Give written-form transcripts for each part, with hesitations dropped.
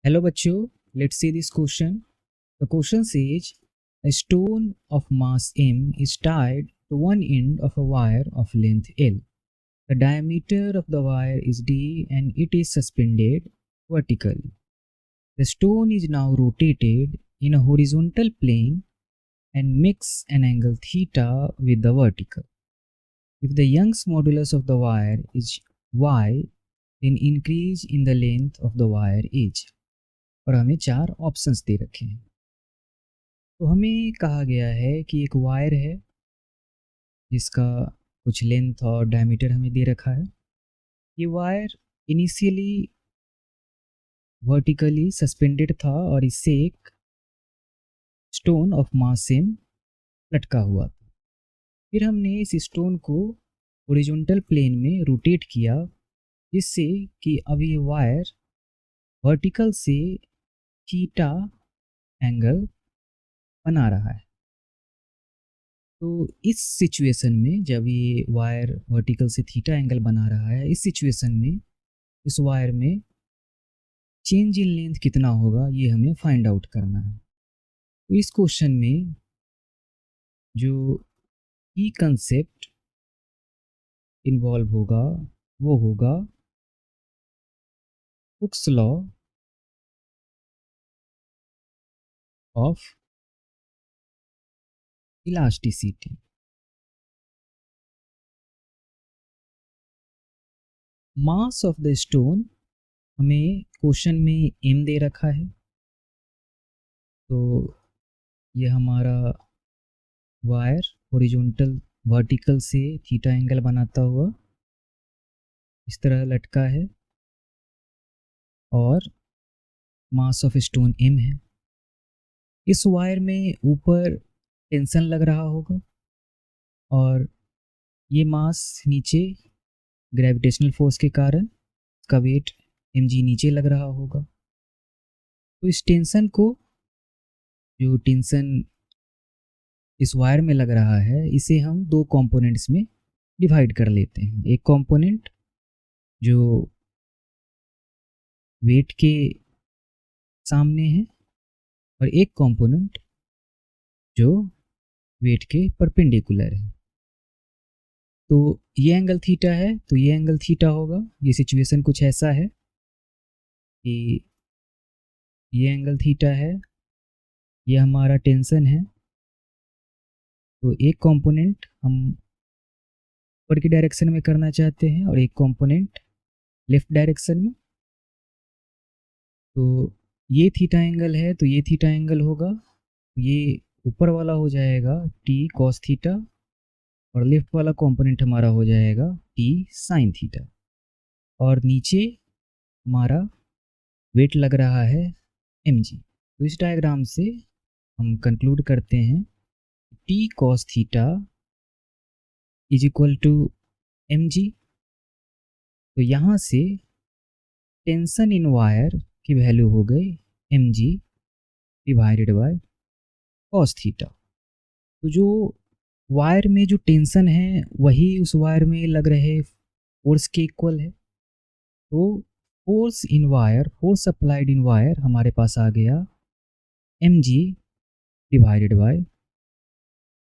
Hello bachcho, let's see this question. The question says a stone of mass m is tied to one end of a wire of length L. The diameter of the wire is d and it is suspended vertically. The stone is now rotated in a horizontal plane and makes an angle theta with the vertical. If the Young's modulus of the wire is y, then increase in the length of the wire h. और हमें 4 options दे रखे हैं। तो हमें कहा गया है कि एक वायर है जिसका कुछ लेंथ और डायमीटर हमें दे रखा है। ये वायर इनिशियली वर्टिकली सस्पेंडेड था और इससे एक स्टोन ऑफ मास सेम लटका हुआ था। फिर हमने इस स्टोन को हॉरिजॉन्टल प्लेन में रोटेट किया जिससे कि अब ये वायर वर्टिकल से थीटा एंगल बना रहा है। तो इस सिचुएशन में जब ये वायर वर्टिकल से थीटा एंगल बना रहा है, इस सिचुएशन में इस वायर में चेंज इन लेंथ कितना होगा ये हमें फाइंड आउट करना है। तो इस क्वेश्चन में जो की कंसेप्ट इन्वॉल्व होगा वो होगा Hooke's law of elasticity. Mass of the stone हमें क्वेश्चन में m दे रखा है, तो ये हमारा वायर हॉरिजॉन्टल वर्टिकल से थीटा एंगल बनाता हुआ इस तरह लटका है और मास ऑफ स्टोन m है। इस वायर में ऊपर टेंशन लग रहा होगा और ये मास नीचे ग्रेविटेशनल फोर्स के कारण इसका वेट mg नीचे लग रहा होगा। तो इस टेंशन को, जो टेंशन इस वायर में लग रहा है, इसे हम दो कंपोनेंट्स में डिवाइड कर लेते हैं। एक कंपोनेंट जो वेट के सामने है और एक कंपोनेंट जो वेट के परपेंडिकुलर है। तो ये एंगल थीटा है तो ये एंगल थीटा होगा। ये सिचुएशन कुछ ऐसा है कि ये एंगल थीटा है, ये हमारा टेंशन है। तो एक कंपोनेंट हम ऊपर की डायरेक्शन में करना चाहते हैं और एक कंपोनेंट लेफ्ट डायरेक्शन में। तो ये थीटा एंगल है तो ये थीटा एंगल होगा, ये ऊपर वाला हो जाएगा टी कॉस थीटा और लेफ्ट वाला कंपोनेंट हमारा हो जाएगा टी साइन थीटा। और नीचे हमारा वेट लग रहा है mg। तो इस डायग्राम से हम कंक्लूड करते हैं T cos theta is equal to mg। तो यहाँ से टेंशन इन वायर की वैल्यू हो गई mg divided by cos theta. तो जो वायर में जो टेंशन है वही उस वायर में लग रहे फोर्स के इक्वल है। तो force in wire, force applied in wire हमारे पास आ गया mg divided by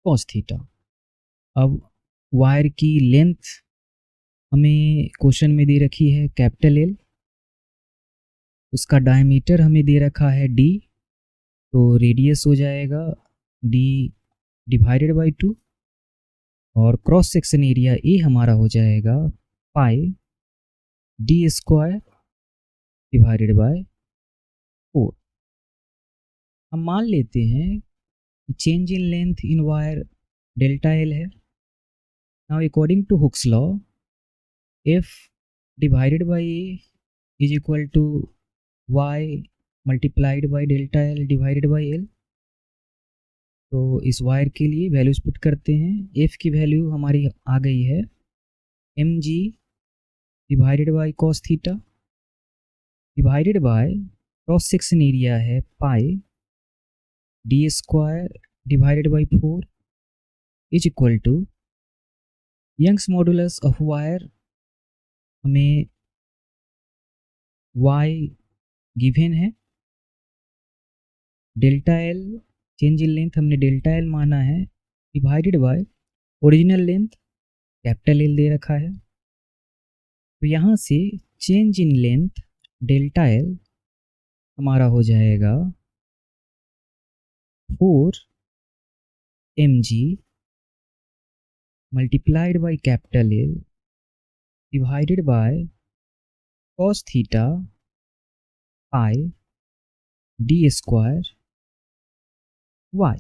cos theta. अब वायर की लेंथ हमें क्वेश्चन में दे रखी है कैपिटल L, उसका डायमीटर हमें दे रखा है d, तो रेडियस हो जाएगा d डिवाइडेड बाई 2 और क्रॉस सेक्शन एरिया ए हमारा हो जाएगा pi D square divided by 4। हम मान लेते हैं कि change in length in wire delta L है। Now according to Hooke's law F divided by A is equal to Y multiplied by delta L divided by L. तो इस wire के लिए वैल्यूज पुट करते हैं। एफ की value हमारी आ गई है mg divided by cos theta divided by cross section area है pi D square divided by 4 is equal to Young's modulus of wire हमें y गिवन है delta L, change in length हमने delta L माना है, divided by original length capital L दे रखा है। तो यहाँ से change in length delta L हमारा हो जाएगा 4 mg multiplied by capital L divided by cos theta pi D square Y.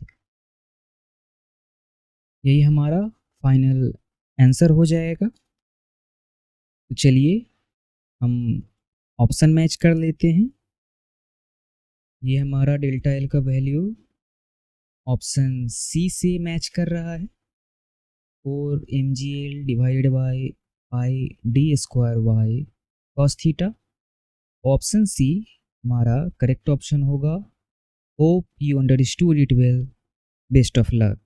यही हमारा फाइनल आंसर हो जाएगा। तो चलिए हम ऑप्शन मैच कर लेते हैं। ये हमारा डेल्टा एल का वैल्यू ऑप्शन सी से मैच कर रहा है, 4 mgl divided by pi D square Y cos theta. Option C हमारा करेक्ट ऑप्शन होगा। Hope you understood it well. Best of luck.